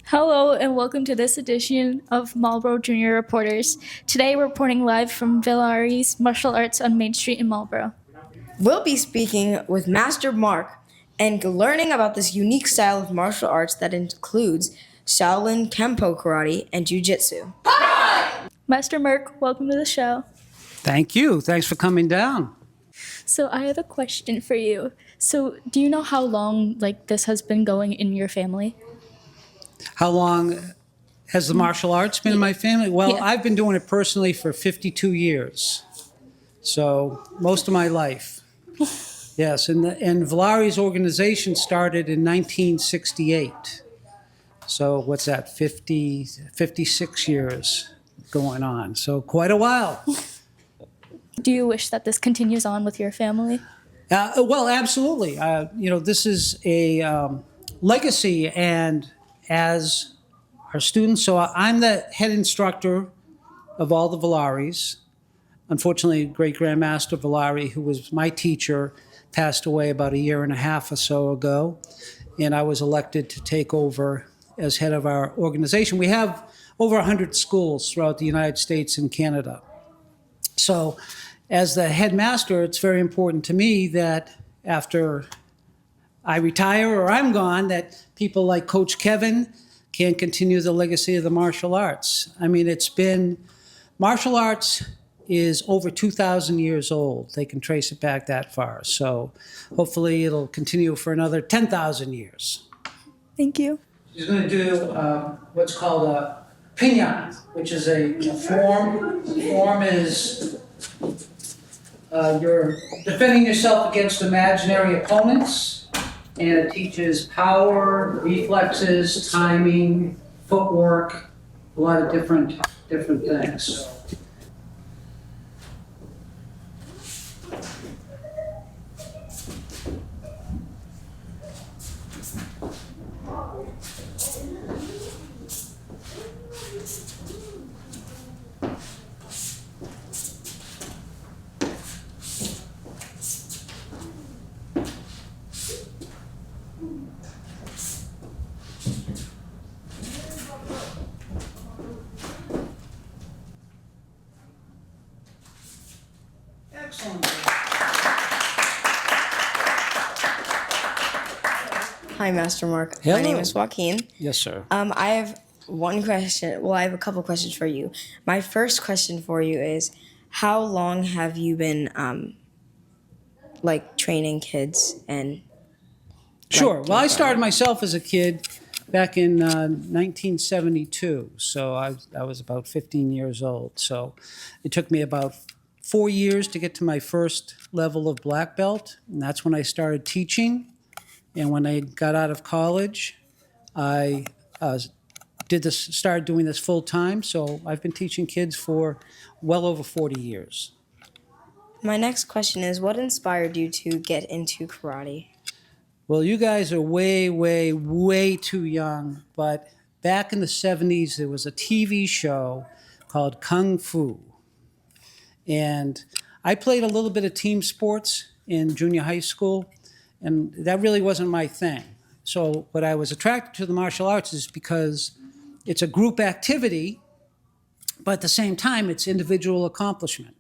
Hello and welcome to this edition of Marlborough Junior Reporters. Today we're reporting live from Villari's Martial Arts on Main Street in Marlborough. We'll be speaking with Master Mark and learning about this unique style of martial arts that includes Shaolin Kempo Karate and Jiu-Jitsu. Master Mark, welcome to the show. Thank you. Thanks for coming down. So I have a question for you. So do you know how long this has been going in your family? How long has the martial arts been in my family? Well, Yeah. I've been doing it personally for 52 years. So most of my life. Yes, and Villari's organization started in 1968. So what's that, 56 years going on. So quite a while. Do you wish that this continues on with your family? Well, absolutely. This is a legacy, and as our students, so I'm the head instructor of all the Villaris. Unfortunately, Great Grandmaster Villari, who was my teacher, passed away about a year and a half or so ago, and I was elected to take over as head of our organization. We have over 100 schools throughout the United States and Canada. So as the headmaster, it's very important to me that after I retire or I'm gone, that people like Coach Kevin can continue the legacy of the martial arts. I mean, martial arts is over 2,000 years old. They can trace it back that far. So hopefully it'll continue for another 10,000 years. Thank you. He's going to do what's called a pinyan, which is a form. Form is you're defending yourself against imaginary opponents. And it teaches power, reflexes, timing, footwork, a lot of different things. Excellent. Hi, Master Mark. Hello. My name is Joaquin. Yes, sir. I have one question. Well, I have a couple questions for you. My first question for you is, how long have you been training kids and? Sure. Well, I started myself as a kid back in 1972. So I was about 15 years old. So it took me about 4 years to get to my first level of black belt, and that's when I started teaching. And when I got out of college, I started doing this full time. So I've been teaching kids for well over 40 years. My next question is, what inspired you to get into karate? Well, you guys are way, way, way too young, but back in the 70s, there was a TV show called Kung Fu. And I played a little bit of team sports in junior high school, and that really wasn't my thing. So what I was attracted to the martial arts is because it's a group activity, but at the same time, it's individual accomplishment.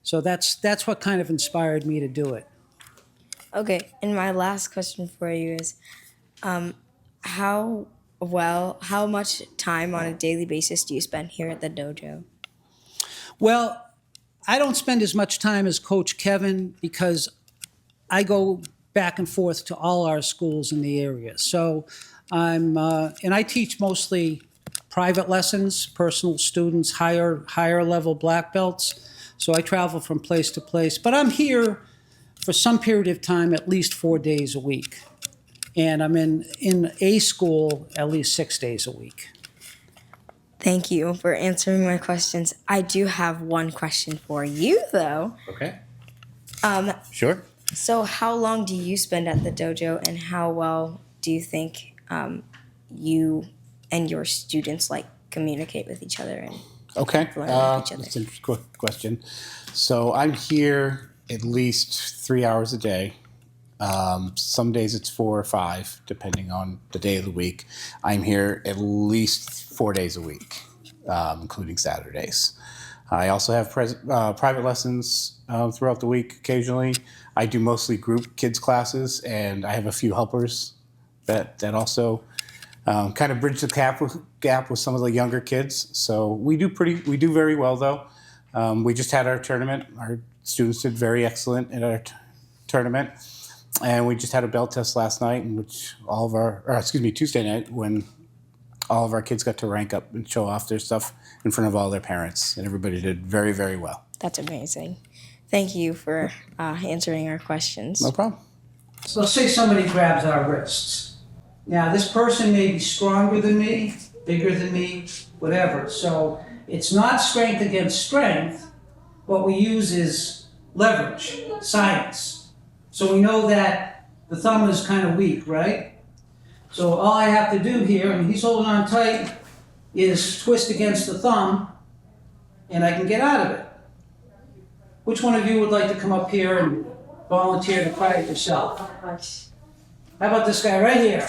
So that's what kind of inspired me to do it. Okay, and my last question for you is, how much time on a daily basis do you spend here at the dojo? Well, I don't spend as much time as Coach Kevin because I go back and forth to all our schools in the area. So and I teach mostly private lessons, personal students, higher level black belts. So I travel from place to place, but I'm here for some period of time, at least 4 days a week. And I'm in a school at least 6 days a week. Thank you for answering my questions. I do have one question for you, though. Okay. Sure. So how long do you spend at the dojo, and how well do you think you and your students communicate with each other and Okay. learn with each other? That's a quick question. So I'm here at least 3 hours a day. Some days it's 4 or 5, depending on the day of the week. I'm here at least 4 days a week, including Saturdays. I also have private lessons throughout the week occasionally. I do mostly group kids classes, and I have a few helpers that also kind of bridge the gap with some of the younger kids. So we do very well, though. We just had our tournament. Our students did very excellent at our tournament. And we just had a belt test last night, in which Tuesday night, when all of our kids got to rank up and show off their stuff in front of all their parents. And everybody did very, very well. That's amazing. Thank you for answering our questions. No problem. So let's say somebody grabs our wrists. Now, this person may be stronger than me, bigger than me, whatever. So it's not strength against strength. What we use is leverage, science. So we know that the thumb is kind of weak, right? So all I have to do here, and he's holding on tight, is twist against the thumb, and I can get out of it. Which one of you would like to come up here and volunteer to try it yourself? How about this guy right here?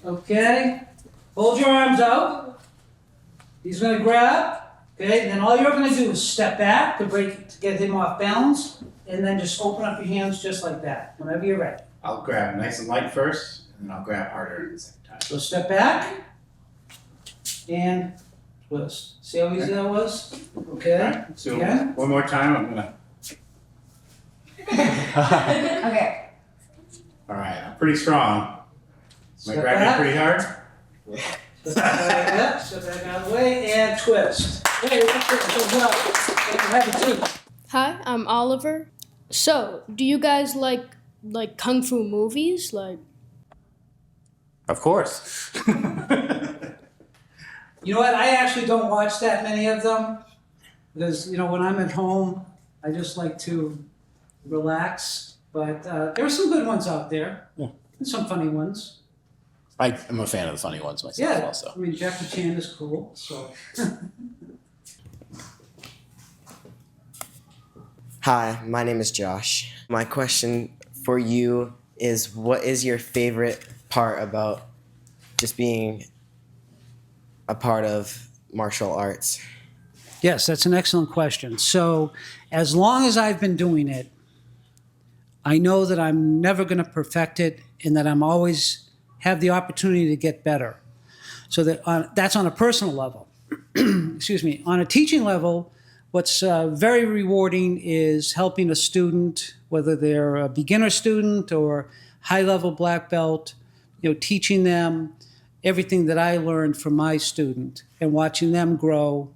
Okay, hold your arms out. He's gonna grab, okay, and then all you're gonna do is step back to get him off balance, and then just open up your hands just like that, whenever you're ready. I'll grab nice and light first, and then I'll grab harder at the same time. So step back, and twist. See how easy that was? Okay, So again. one more time, I'm gonna. Okay. All right, I'm pretty strong. Am I Step grabbing back. pretty hard? Step back, step back out of the way, and twist. Hey, that's it, good job. Thank you, have a seat. Hi, I'm Oliver. So, do you guys like kung fu movies? Of course. You know what? I actually don't watch that many of them because, when I'm at home, I just like to relax. But there are some good ones out there. Yeah. And some funny ones. I'm a fan of the funny ones myself Yeah. also. I mean, Jackie Chan is cool. So. Hi, my name is Josh. My question for you is, what is your favorite part about just being a part of martial arts? Yes, that's an excellent question. So, as long as I've been doing it, I know that I'm never going to perfect it, and that I'm always have the opportunity to get better. So that's on a personal level. Excuse me. On a teaching level, what's very rewarding is helping a student, whether they're a beginner student or high-level black belt, teaching them everything that I learned from my student and watching them grow.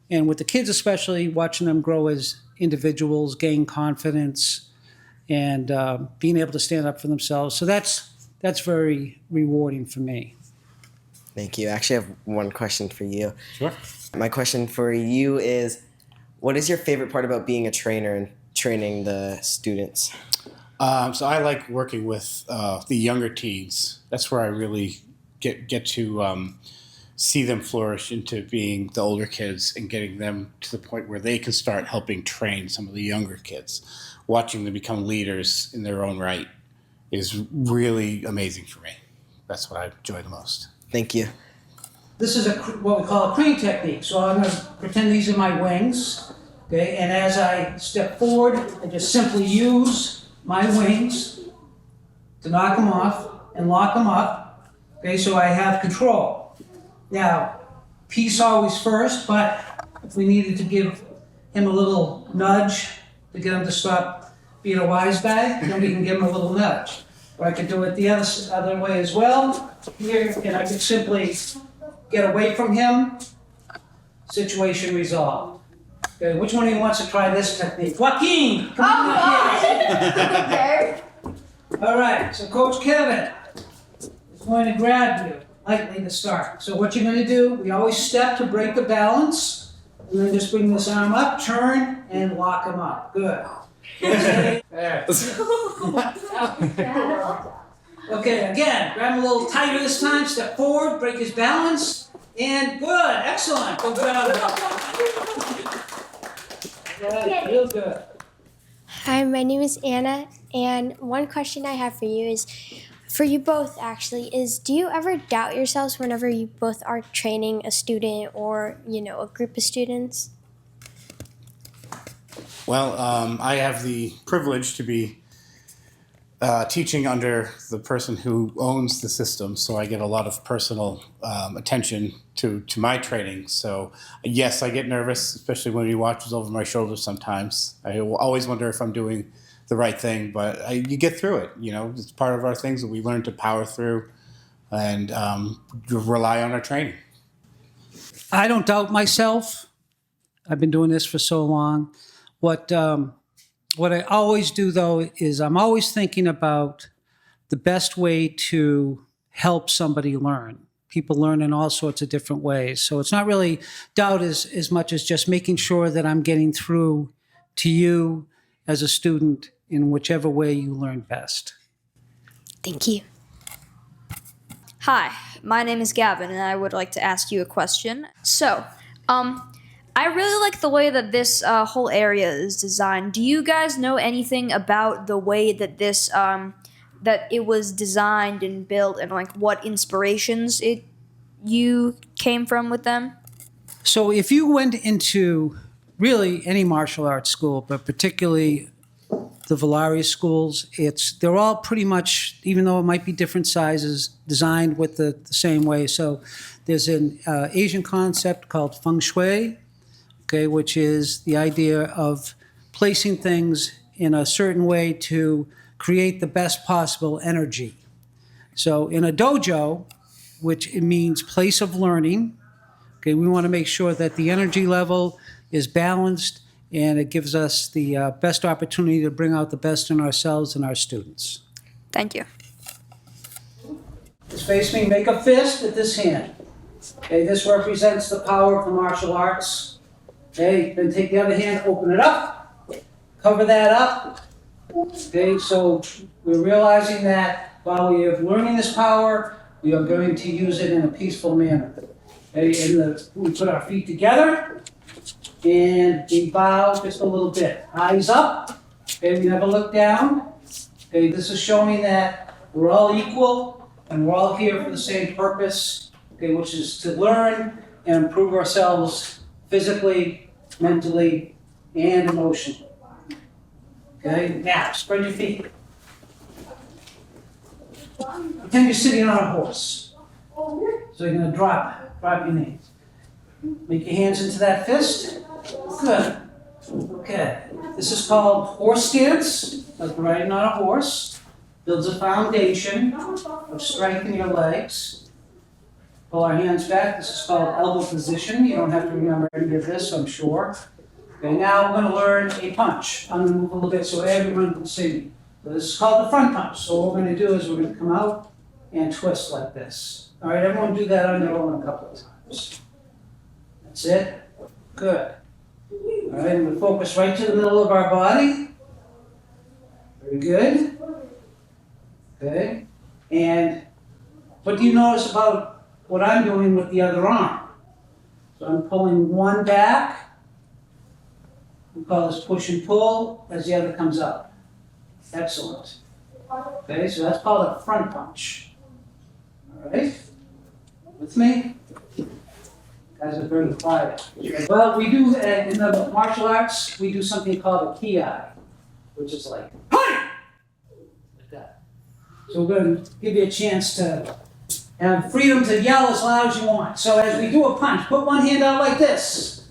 And with the kids especially, watching them grow as individuals, gain confidence, and being able to stand up for themselves. So that's very rewarding for me. Thank you. I actually have one question for you. Sure. My question for you is, what is your favorite part about being a trainer and training the students? So I like working with the younger teens. That's where I really get to see them flourish into being the older kids and getting them to the point where they can start helping train some of the younger kids. Watching them become leaders in their own right is really amazing for me. That's what I enjoy the most. Thank you. This is what we call a crane technique. So I'm going to pretend these are my wings, okay? And as I step forward, I just simply use my wings to knock them off and lock them up, okay? So I have control. Now, peace always first, but if we needed to give him a little nudge to get him to stop being a wise guy, then we can give him a little nudge. Or I could do it the other way as well, here, and I could simply get away from him, situation resolved. Okay, which one of you wants to try this technique? Joaquin! Come on here. All right, so Coach Kevin is going to grab you lightly to start. So what you're going to do, we always step to break the balance, and then just bring this arm up, turn, and lock him up. Good. There. Okay, again, grab him a little tighter this time, step forward, break his balance, and good, excellent. Go good. Good, real good. Hi, my name is Anna, and one question I have for you is, for you both actually, is do you ever doubt yourselves whenever you both are training a student or, a group of students? Well, I have the privilege to be teaching under the person who owns the system, so I get a lot of personal attention to my training. So yes, I get nervous, especially when he watches over my shoulder sometimes. I always wonder if I'm doing the right thing, but you get through it. It's part of our things that we learn to power through and rely on our training. I don't doubt myself. I've been doing this for so long. What I always do, though, is I'm always thinking about the best way to help somebody learn. People learn in all sorts of different ways. So it's not really doubt as much as just making sure that I'm getting through to you as a student in whichever way you learn best. Thank you. Hi, my name is Gavin, and I would like to ask you a question. So, I really like the way that this whole area is designed. Do you guys know anything about the way that this that it was designed and built, and like what inspirations you came from with them? So if you went into really any martial arts school, but particularly the Villari schools, they're all pretty much, even though it might be different sizes, designed with the same way. So there's an Asian concept called feng shui, okay, which is the idea of placing things in a certain way to create the best possible energy. So in a dojo, which it means place of learning, okay, we want to make sure that the energy level is balanced and it gives us the best opportunity to bring out the best in ourselves and our students. Thank you. Just face me, make a fist at this hand. Okay, this represents the power of the martial arts. Okay, then take the other hand, open it up, cover that up. Okay, so we're realizing that while we are learning this power, we are going to use it in a peaceful manner. Okay, we put our feet together and we bow just a little bit. Eyes up. Okay, we never look down. Okay, this is showing that we're all equal and we're all here for the same purpose, okay, which is to learn and improve ourselves physically, mentally, and emotionally. Okay, now spread your feet. Pretend you're sitting on a horse. So you're going to drop your knees. Make your hands into that fist. Good. Okay. This is called horse stance, like riding on a horse. Builds a foundation of strength in your legs. Pull our hands back. This is called elbow position. You don't have to remember any of this, I'm sure. Okay, now we're going to learn a punch. I'm going to move a little bit so everyone can see me. So this is called the front punch. So what we're going to do is we're going to come out and twist like this. All right, everyone do that on their own a couple of times. That's it. Good. All right, and we focus right to the middle of our body. Very good. Okay. And what do you notice about what I'm doing with the other arm? So I'm pulling one back. We call this push and pull as the other comes up. Excellent. Okay, so that's called a front punch. All right. With me? Guys are very quiet. Well, we do, in the martial arts, we do something called a kiai, which is like that. So we're going to give you a chance to have freedom to yell as loud as you want. So as we do a punch, put one hand out like this.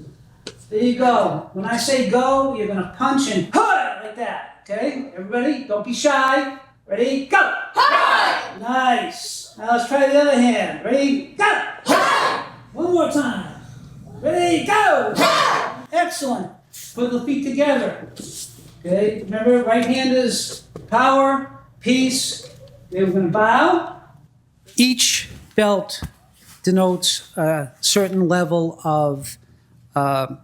There you go. When I say go, you're gonna punch and hi like that. Okay? Everybody, don't be shy. Ready? Go! Hi! Nice. Now let's try the other hand. Ready? Go! Hi! One more time. Ready? Go! Hi! Excellent. Put the feet together. Okay? Remember, right hand is power, peace. Then we're gonna bow. Each belt denotes a certain level of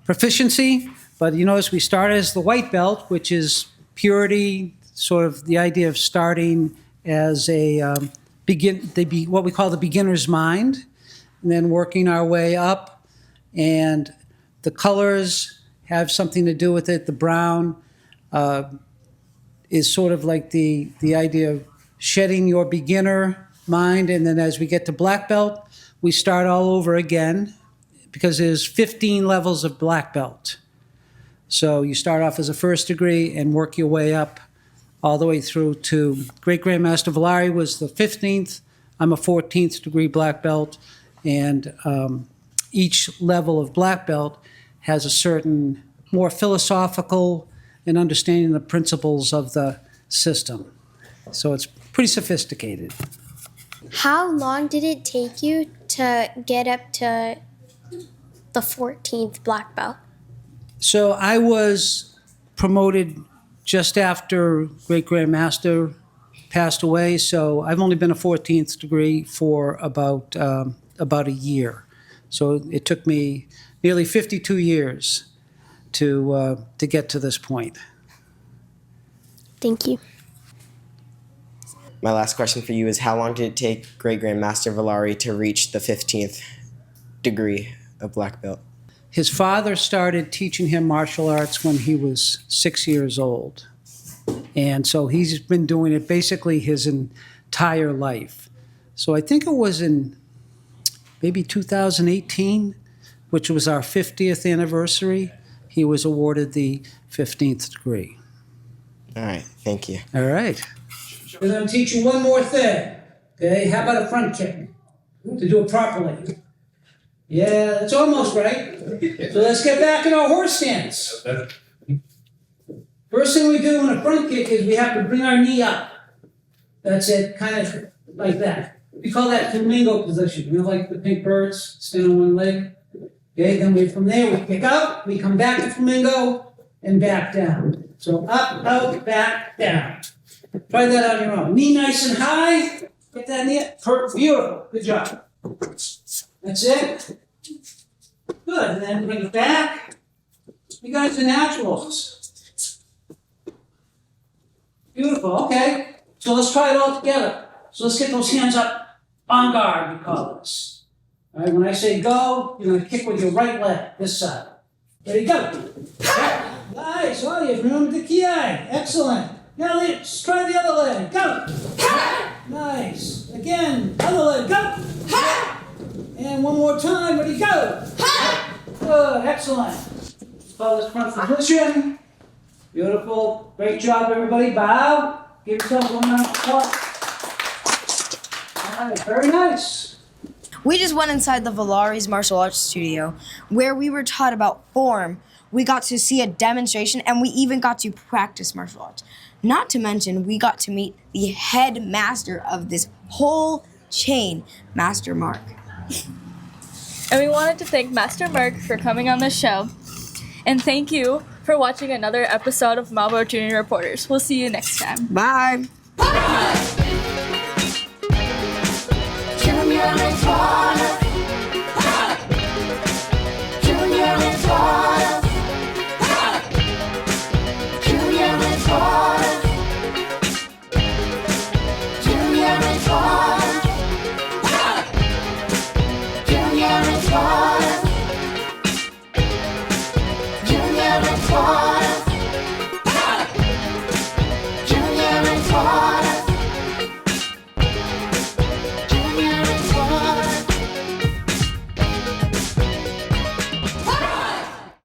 proficiency, but you notice we start as the white belt, which is purity, sort of the idea of starting as a what we call the beginner's mind, and then working our way up. And the colors have something to do with it. The brown is sort of like the idea of shedding your beginner mind, and then as we get to black belt, we start all over again, because there's 15 levels of black belt. So you start off as a first degree and work your way up all the way through to Great Grandmaster Villari was the 15th. I'm a 14th degree black belt, and each level of black belt has a certain more philosophical and understanding the principles of the system. So it's pretty sophisticated. How long did it take you to get up to the 14th black belt? So I was promoted just after Great Grandmaster passed away, so I've only been a 14th degree for about a year. So it took me nearly 52 years to get to this point. Thank you. My last question for you is, how long did it take Great Grandmaster Villari to reach the 15th degree of black belt? His father started teaching him martial arts when he was 6 years old. And so he's been doing it basically his entire life. So I think it was in maybe 2018, which was our 50th anniversary, he was awarded the 15th degree. All right, thank you. All right. We're going to teach you one more thing. Okay, how about a front kick? To do it properly. Yeah, that's almost right. So let's get back in our horse stance. First thing we do in a front kick is we have to bring our knee up. That's it, kind of like that. We call that flamingo position. You know, like the pink birds, stand on one leg. Okay, then from there we kick out, we come back to flamingo, and back down. So up, out, back, down. Try that on your own. Knee nice and high. Get that knee up. Beautiful. Good job. That's it. Good. And then bring it back. You guys are naturals. Beautiful. Okay. So let's try it all together. So let's get those hands up on guard, we call this. All right. When I say go, you're going to kick with your right leg, this side. Ready, go. Nice. Oh, you've remembered the kiai. Excellent. Now let's try the other leg. Go. Nice. Again, other leg. Go. And one more time. Ready, go. Good. Excellent. Let's follow this front position. Beautiful. Great job, everybody. Bow. Give yourself one round of applause. All right. Very nice. We just went inside the Villari's martial arts studio where we were taught about form. We got to see a demonstration and we even got to practice martial arts. Not to mention, we got to meet the head master of this whole chain, Master Mark. And we wanted to thank Master Mark for coming on the show. And thank you for watching another episode of Marlborough Junior Reporters. We'll see you next time. Bye. Junior Reporters.